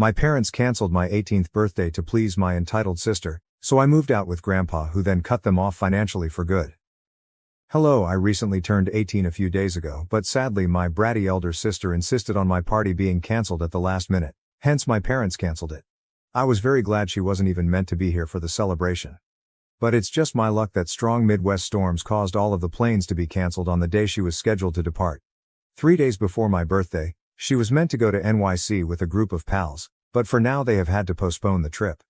My parents canceled my 18th birthday to please my entitled sister, so I moved out with Grandpa, who then cut them off financially for good. Hello, I recently turned 18 a few days ago, but sadly my bratty elder sister insisted on my party being cancelled at the last minute, hence my parents cancelled it. I was very glad she wasn't even meant to be here for the celebration. But it's just my luck that strong Midwest storms caused all of the planes to be cancelled on the day she was scheduled to depart. 3 days before my birthday, she was meant to go to NYC with a group of pals, but for now they have had to postpone the trip.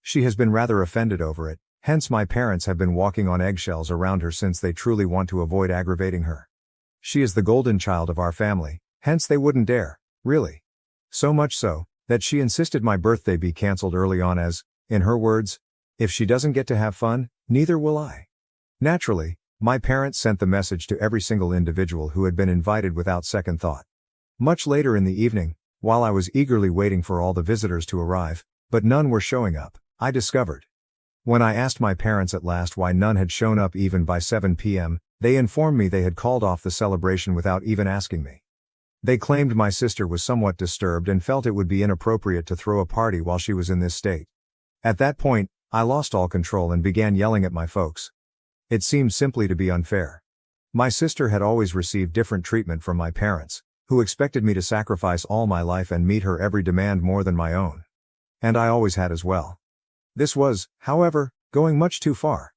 She has been rather offended over it, hence my parents have been walking on eggshells around her since they truly want to avoid aggravating her. She is the golden child of our family, hence they wouldn't dare, really. So much so, that she insisted my birthday be cancelled early on as, in her words, if she doesn't get to have fun, neither will I. Naturally, my parents sent the message to every single individual who had been invited without second thought. Much later in the evening, while I was eagerly waiting for all the visitors to arrive, but none were showing up, I discovered. When I asked my parents at last why none had shown up even by 7 p.m., they informed me they had called off the celebration without even asking me. They claimed my sister was somewhat disturbed and felt it would be inappropriate to throw a party while she was in this state. At that point, I lost all control and began yelling at my folks. It seemed simply to be unfair. My sister had always received different treatment from my parents, who expected me to sacrifice all my life and meet her every demand more than my own. And I always had as well. This was, however, going much too far.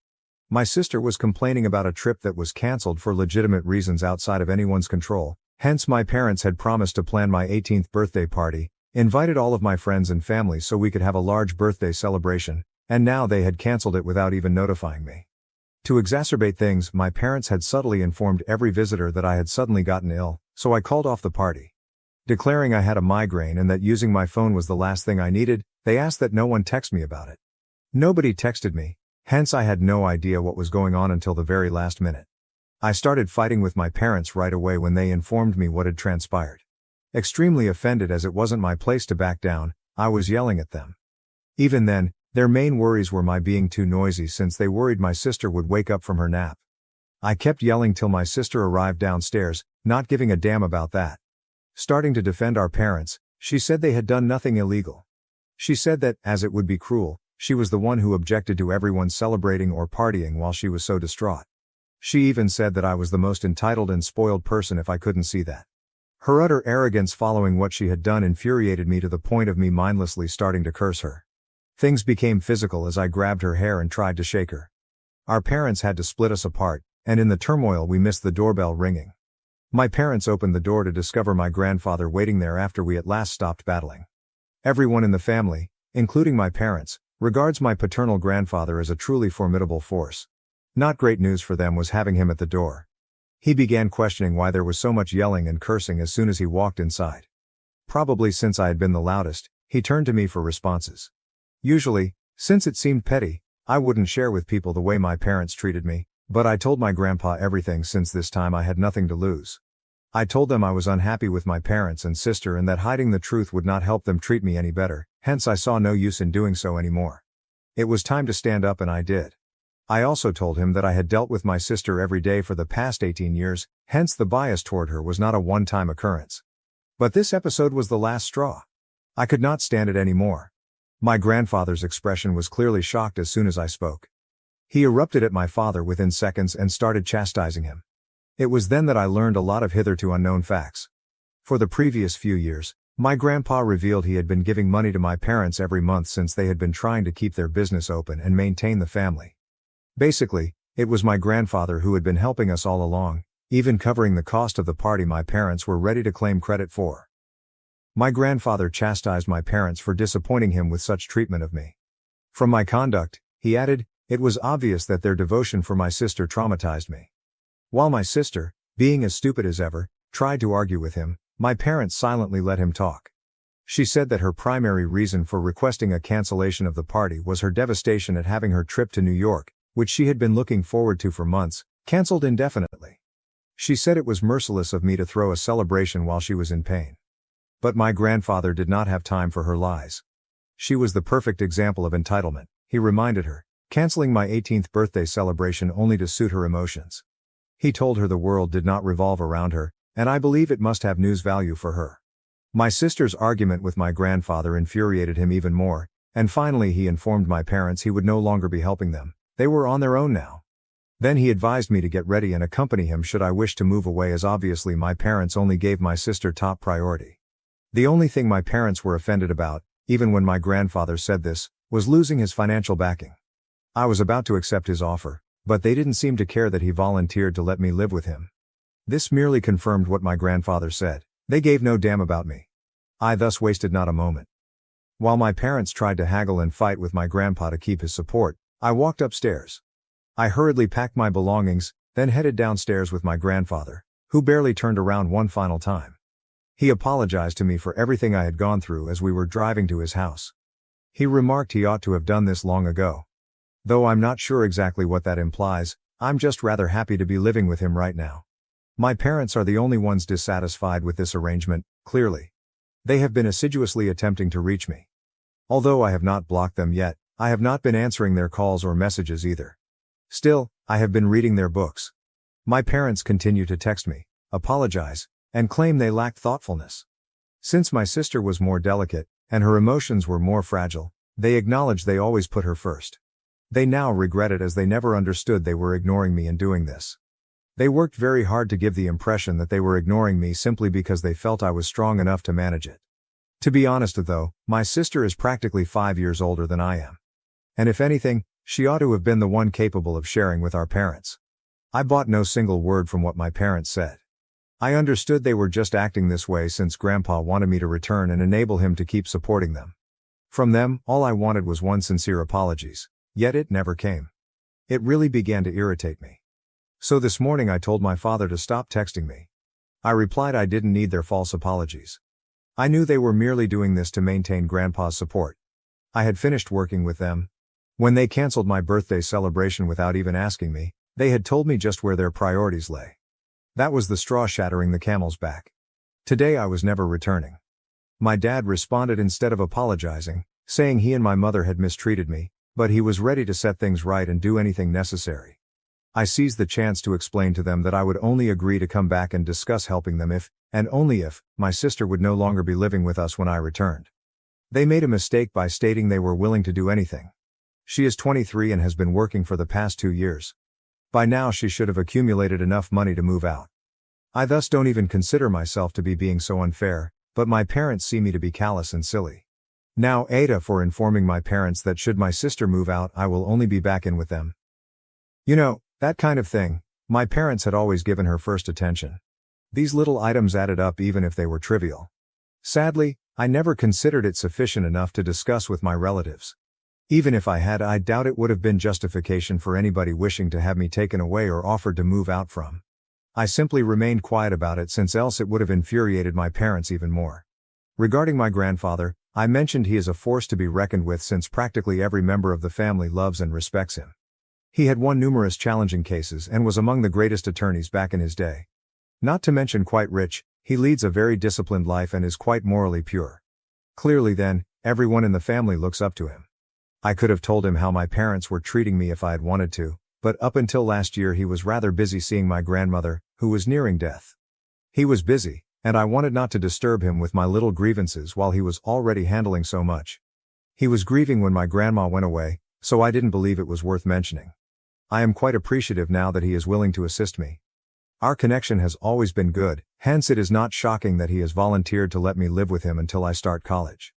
My sister was complaining about a trip that was cancelled for legitimate reasons outside of anyone's control, hence my parents had promised to plan my 18th birthday party, invited all of my friends and family so we could have a large birthday celebration, and now they had cancelled it without even notifying me. To exacerbate things, my parents had subtly informed every visitor that I had suddenly gotten ill, so I called off the party. Declaring I had a migraine and that using my phone was the last thing I needed, they asked that no one text me about it. Nobody texted me, hence I had no idea what was going on until the very last minute. I started fighting with my parents right away when they informed me what had transpired. Extremely offended as it wasn't my place to back down, I was yelling at them. Even then, their main worries were my being too noisy since they worried my sister would wake up from her nap. I kept yelling till my sister arrived downstairs, not giving a damn about that. Starting to defend our parents, she said they had done nothing illegal. She said that, as it would be cruel, she was the one who objected to everyone celebrating or partying while she was so distraught. She even said that I was the most entitled and spoiled person if I couldn't see that. Her utter arrogance following what she had done infuriated me to the point of me mindlessly starting to curse her. Things became physical as I grabbed her hair and tried to shake her. Our parents had to split us apart, and in the turmoil we missed the doorbell ringing. My parents opened the door to discover my grandfather waiting there after we at last stopped battling. Everyone in the family, including my parents, regards my paternal grandfather as a truly formidable force. Not great news for them was having him at the door. He began questioning why there was so much yelling and cursing as soon as he walked inside. Probably since I had been the loudest, he turned to me for responses. Usually, since it seemed petty, I wouldn't share with people the way my parents treated me, but I told my grandpa everything since this time I had nothing to lose. I told them I was unhappy with my parents and sister and that hiding the truth would not help them treat me any better, hence I saw no use in doing so anymore. It was time to stand up and I did. I also told him that I had dealt with my sister every day for the past 18 years, hence the bias toward her was not a one-time occurrence. But this episode was the last straw. I could not stand it anymore. My grandfather's expression was clearly shocked as soon as I spoke. He erupted at my father within seconds and started chastising him. It was then that I learned a lot of hitherto unknown facts. For the previous few years, my grandpa revealed he had been giving money to my parents every month since they had been trying to keep their business open and maintain the family. Basically, it was my grandfather who had been helping us all along, even covering the cost of the party my parents were ready to claim credit for. My grandfather chastised my parents for disappointing him with such treatment of me. From my conduct, he added, it was obvious that their devotion for my sister traumatized me. While my sister, being as stupid as ever, tried to argue with him, my parents silently let him talk. She said that her primary reason for requesting a cancellation of the party was her devastation at having her trip to New York, which she had been looking forward to for months, cancelled indefinitely. She said it was merciless of me to throw a celebration while she was in pain. But my grandfather did not have time for her lies. She was the perfect example of entitlement, he reminded her, canceling my 18th birthday celebration only to suit her emotions. He told her the world did not revolve around her, and I believe it must have news value for her. My sister's argument with my grandfather infuriated him even more, and finally he informed my parents he would no longer be helping them. They were on their own now. Then he advised me to get ready and accompany him should I wish to move away, as obviously my parents only gave my sister top priority. The only thing my parents were offended about, even when my grandfather said this, was losing his financial backing. I was about to accept his offer, but they didn't seem to care that he volunteered to let me live with him. This merely confirmed what my grandfather said. They gave no damn about me. I thus wasted not a moment. While my parents tried to haggle and fight with my grandpa to keep his support, I walked upstairs. I hurriedly packed my belongings, then headed downstairs with my grandfather, who barely turned around one final time. He apologized to me for everything I had gone through as we were driving to his house. He remarked he ought to have done this long ago. Though I'm not sure exactly what that implies, I'm just rather happy to be living with him right now. My parents are the only ones dissatisfied with this arrangement, clearly. They have been assiduously attempting to reach me. Although I have not blocked them yet, I have not been answering their calls or messages either. Still, I have been reading their books. My parents continue to text me, apologize, and claim they lacked thoughtfulness. Since my sister was more delicate, and her emotions were more fragile, they acknowledge they always put her first. They now regret it as they never understood they were ignoring me in doing this. They worked very hard to give the impression that they were ignoring me simply because they felt I was strong enough to manage it. To be honest though, my sister is practically 5 years older than I am. And if anything, she ought to have been the one capable of sharing with our parents. I bought no single word from what my parents said. I understood they were just acting this way since Grandpa wanted me to return and enable him to keep supporting them. From them, all I wanted was one sincere apologies, yet it never came. It really began to irritate me. So this morning I told my father to stop texting me. I replied I didn't need their false apologies. I knew they were merely doing this to maintain Grandpa's support. I had finished working with them. When they canceled my birthday celebration without even asking me, they had told me just where their priorities lay. That was the straw shattering the camel's back. Today I was never returning. My dad responded instead of apologizing, saying he and my mother had mistreated me, but he was ready to set things right and do anything necessary. I seized the chance to explain to them that I would only agree to come back and discuss helping them if, and only if, my sister would no longer be living with us when I returned. They made a mistake by stating they were willing to do anything. She is 23 and has been working for the past 2 years. By now she should have accumulated enough money to move out. I thus don't even consider myself to be being so unfair, but my parents see me to be callous and silly. Now Ada for informing my parents that should my sister move out I will only be back in with them. You know, that kind of thing. My parents had always given her first attention. These little items added up even if they were trivial. Sadly, I never considered it sufficient enough to discuss with my relatives. Even if I had, I doubt it would have been justification for anybody wishing to have me taken away or offered to move out from. I simply remained quiet about it since else it would have infuriated my parents even more. Regarding my grandfather, I mentioned he is a force to be reckoned with since practically every member of the family loves and respects him. He had won numerous challenging cases and was among the greatest attorneys back in his day. Not to mention quite rich, he leads a very disciplined life and is quite morally pure. Clearly then, everyone in the family looks up to him. I could have told him how my parents were treating me if I had wanted to, but up until last year he was rather busy seeing my grandmother, who was nearing death. He was busy, and I wanted not to disturb him with my little grievances while he was already handling so much. He was grieving when my grandma went away, so I didn't believe it was worth mentioning. I am quite appreciative now that he is willing to assist me. Our connection has always been good, hence it is not shocking that he has volunteered to let me live with him until I start college.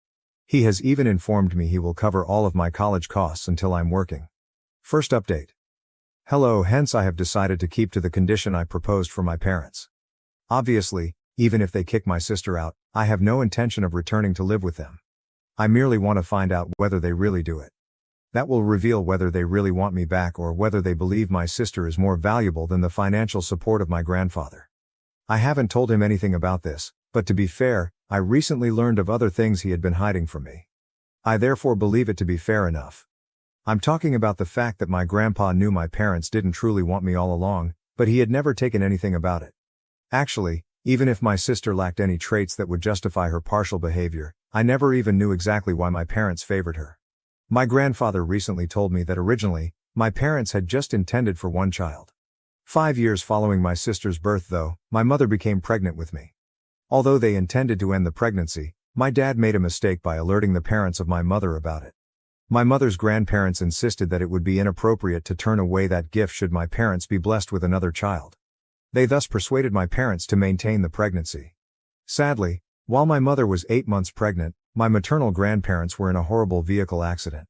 He has even informed me he will cover all of my college costs until I'm working. First update. Hello, hence I have decided to keep to the condition I proposed for my parents. Obviously, even if they kick my sister out, I have no intention of returning to live with them. I merely want to find out whether they really do it. That will reveal whether they really want me back or whether they believe my sister is more valuable than the financial support of my grandfather. I haven't told him anything about this, but to be fair, I recently learned of other things he had been hiding from me. I therefore believe it to be fair enough. I'm talking about the fact that my grandpa knew my parents didn't truly want me all along, but he had never taken anything about it. Actually, even if my sister lacked any traits that would justify her partial behavior, I never even knew exactly why my parents favored her. My grandfather recently told me that originally, my parents had just intended for one child. 5 years following my sister's birth though, my mother became pregnant with me. Although they intended to end the pregnancy, my dad made a mistake by alerting the parents of my mother about it. My mother's grandparents insisted that it would be inappropriate to turn away that gift should my parents be blessed with another child. They thus persuaded my parents to maintain the pregnancy. Sadly, while my mother was 8 months pregnant, my maternal grandparents were in a horrible vehicle accident.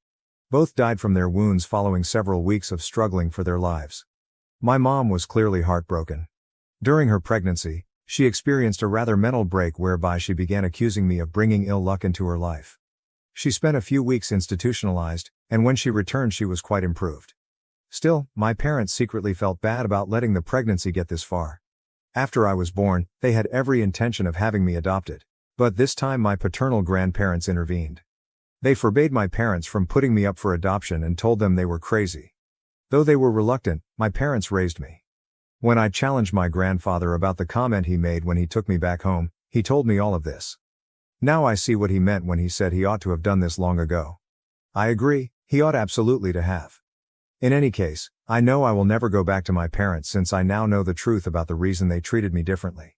Both died from their wounds following several weeks of struggling for their lives. My mom was clearly heartbroken. During her pregnancy, she experienced a rather mental break whereby she began accusing me of bringing ill luck into her life. She spent a few weeks institutionalized, and when she returned she was quite improved. Still, my parents secretly felt bad about letting the pregnancy get this far. After I was born, they had every intention of having me adopted. But this time my paternal grandparents intervened. They forbade my parents from putting me up for adoption and told them they were crazy. Though they were reluctant, my parents raised me. When I challenged my grandfather about the comment he made when he took me back home, he told me all of this. Now I see what he meant when he said he ought to have done this long ago. I agree, he ought absolutely to have. In any case, I know I will never go back to my parents since I now know the truth about the reason they treated me differently.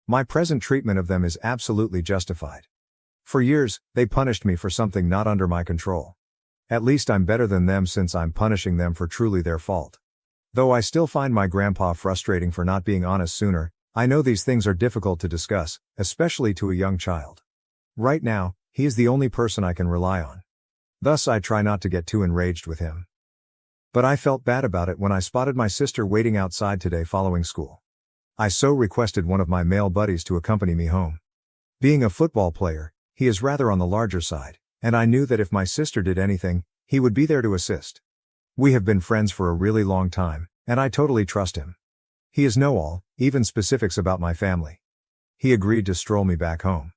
My present treatment of them is absolutely justified. For years, they punished me for something not under my control. At least I'm better than them since I'm punishing them for truly their fault. Though I still find my grandpa frustrating for not being honest sooner, I know these things are difficult to discuss, especially to a young child. Right now, he is the only person I can rely on. Thus I try not to get too enraged with him. But I felt bad about it when I spotted my sister waiting outside today following school. I so requested one of my male buddies to accompany me home. Being a football player, he is rather on the larger side, and I knew that if my sister did anything, he would be there to assist. We have been friends for a really long time, and I totally trust him. He is know-all, even specifics about my family. He agreed to stroll me back home.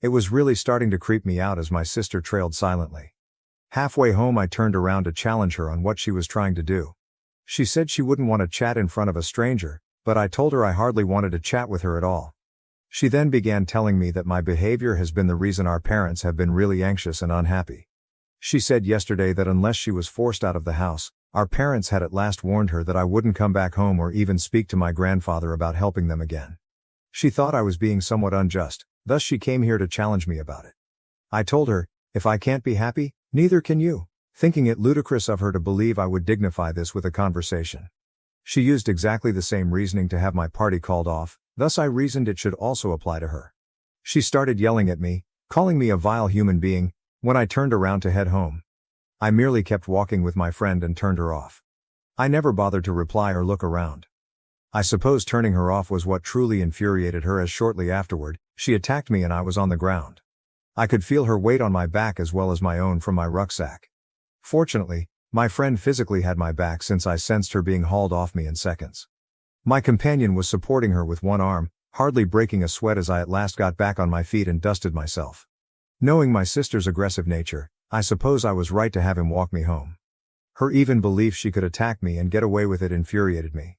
It was really starting to creep me out as my sister trailed silently. Halfway home I turned around to challenge her on what she was trying to do. She said she wouldn't want to chat in front of a stranger, but I told her I hardly wanted to chat with her at all. She then began telling me that my behavior has been the reason our parents have been really anxious and unhappy. She said yesterday that unless she was forced out of the house, our parents had at last warned her that I wouldn't come back home or even speak to my grandfather about helping them again. She thought I was being somewhat unjust, thus she came here to challenge me about it. I told her, if I can't be happy, neither can you, thinking it ludicrous of her to believe I would dignify this with a conversation. She used exactly the same reasoning to have my party called off, thus I reasoned it should also apply to her. She started yelling at me, calling me a vile human being, when I turned around to head home. I merely kept walking with my friend and turned her off. I never bothered to reply or look around. I suppose turning her off was what truly infuriated her, as shortly afterward, she attacked me and I was on the ground. I could feel her weight on my back as well as my own from my rucksack. Fortunately, my friend physically had my back since I sensed her being hauled off me in seconds. My companion was supporting her with one arm, hardly breaking a sweat as I at last got back on my feet and dusted myself. Knowing my sister's aggressive nature, I suppose I was right to have him walk me home. Her even belief she could attack me and get away with it infuriated me.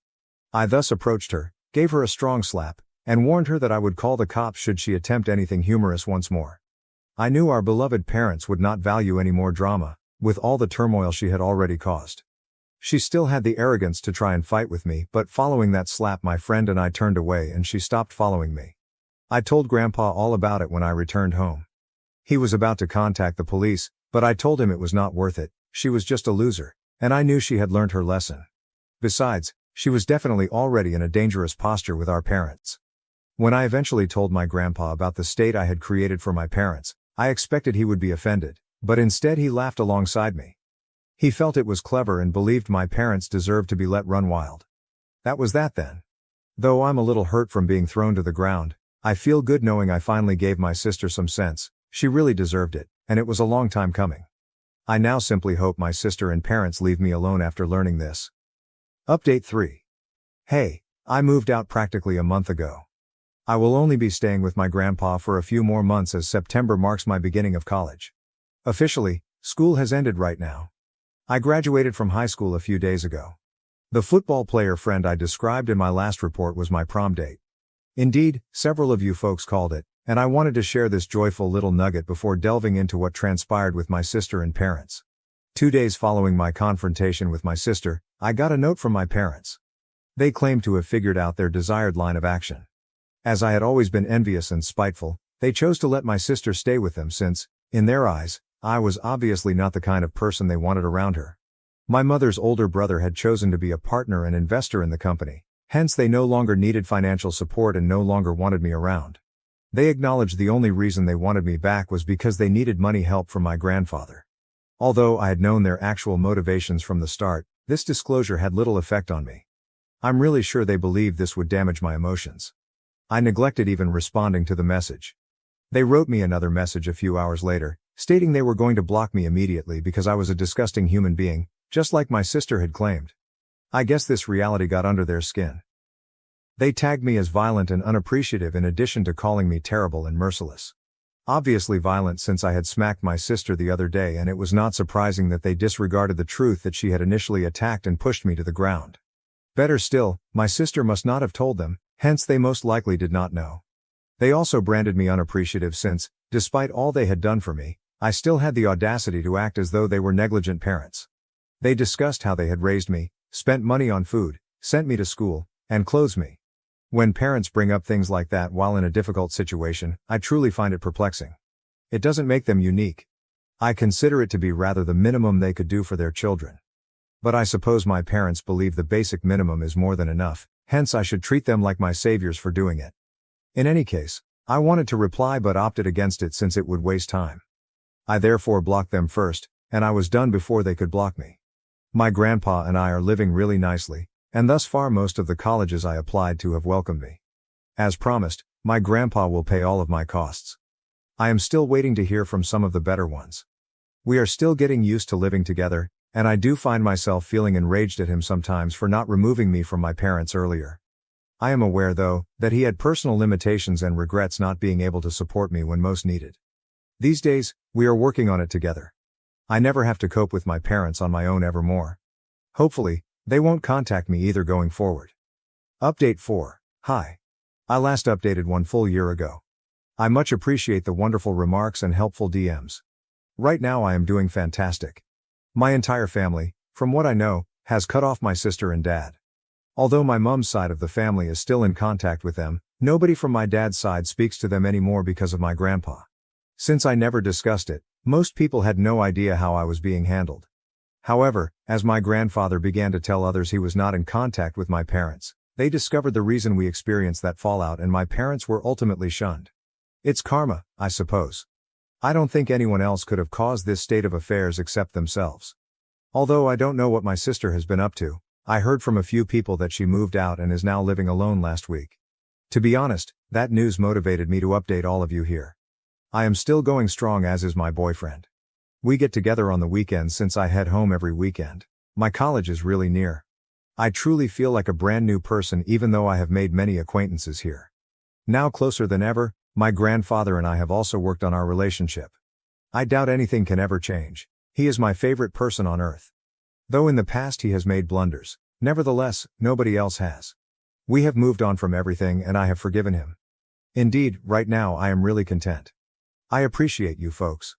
I thus approached her, gave her a strong slap, and warned her that I would call the cops should she attempt anything humorous once more. I knew our beloved parents would not value any more drama, with all the turmoil she had already caused. She still had the arrogance to try and fight with me, but following that slap my friend and I turned away and she stopped following me. I told Grandpa all about it when I returned home. He was about to contact the police, but I told him it was not worth it, she was just a loser, and I knew she had learned her lesson. Besides, she was definitely already in a dangerous posture with our parents. When I eventually told my grandpa about the state I had created for my parents, I expected he would be offended, but instead he laughed alongside me. He felt it was clever and believed my parents deserved to be let run wild. That was that then. Though I'm a little hurt from being thrown to the ground, I feel good knowing I finally gave my sister some sense. She really deserved it, and it was a long time coming. I now simply hope my sister and parents leave me alone after learning this. Update 3. Hey, I moved out practically a month ago. I will only be staying with my grandpa for a few more months as September marks my beginning of college. Officially, school has ended right now. I graduated from high school a few days ago. The football player friend I described in my last report was my prom date. Indeed, several of you folks called it, and I wanted to share this joyful little nugget before delving into what transpired with my sister and parents. 2 days following my confrontation with my sister, I got a note from my parents. They claimed to have figured out their desired line of action. As I had always been envious and spiteful, they chose to let my sister stay with them since, in their eyes, I was obviously not the kind of person they wanted around her. My mother's older brother had chosen to be a partner and investor in the company, hence they no longer needed financial support and no longer wanted me around. They acknowledged the only reason they wanted me back was because they needed money help from my grandfather. Although I had known their actual motivations from the start, this disclosure had little effect on me. I'm really sure they believed this would damage my emotions. I neglected even responding to the message. They wrote me another message a few hours later, stating they were going to block me immediately because I was a disgusting human being, just like my sister had claimed. I guess this reality got under their skin. They tagged me as violent and unappreciative in addition to calling me terrible and merciless. Obviously violent since I had smacked my sister the other day, and it was not surprising that they disregarded the truth that she had initially attacked and pushed me to the ground. Better still, my sister must not have told them, hence they most likely did not know. They also branded me unappreciative since, despite all they had done for me, I still had the audacity to act as though they were negligent parents. They discussed how they had raised me, spent money on food, sent me to school, and clothed me. When parents bring up things like that while in a difficult situation, I truly find it perplexing. It doesn't make them unique. I consider it to be rather the minimum they could do for their children. But I suppose my parents believe the basic minimum is more than enough, hence I should treat them like my saviors for doing it. In any case, I wanted to reply but opted against it since it would waste time. I therefore blocked them first, and I was done before they could block me. My grandpa and I are living really nicely, and thus far most of the colleges I applied to have welcomed me. As promised, my grandpa will pay all of my costs. I am still waiting to hear from some of the better ones. We are still getting used to living together, and I do find myself feeling enraged at him sometimes for not removing me from my parents earlier. I am aware, though, that he had personal limitations and regrets not being able to support me when most needed. These days, we are working on it together. I never have to cope with my parents on my own evermore. Hopefully, they won't contact me either going forward. Update 4. Hi. I last updated 1 full year ago. I much appreciate the wonderful remarks and helpful DMs. Right now I am doing fantastic. My entire family, from what I know, has cut off my sister and dad. Although my mom's side of the family is still in contact with them, nobody from my dad's side speaks to them anymore because of my grandpa. Since I never discussed it, most people had no idea how I was being handled. However, as my grandfather began to tell others he was not in contact with my parents, they discovered the reason we experienced that fallout and my parents were ultimately shunned. It's karma, I suppose. I don't think anyone else could have caused this state of affairs except themselves. Although I don't know what my sister has been up to, I heard from a few people that she moved out and is now living alone last week. To be honest, that news motivated me to update all of you here. I am still going strong, as is my boyfriend. We get together on the weekends since I head home every weekend. My college is really near. I truly feel like a brand new person even though I have made many acquaintances here. Now closer than ever, my grandfather and I have also worked on our relationship. I doubt anything can ever change. He is my favorite person on earth. Though in the past he has made blunders, nevertheless, nobody else has. We have moved on from everything and I have forgiven him. Indeed, right now I am really content. I appreciate you folks.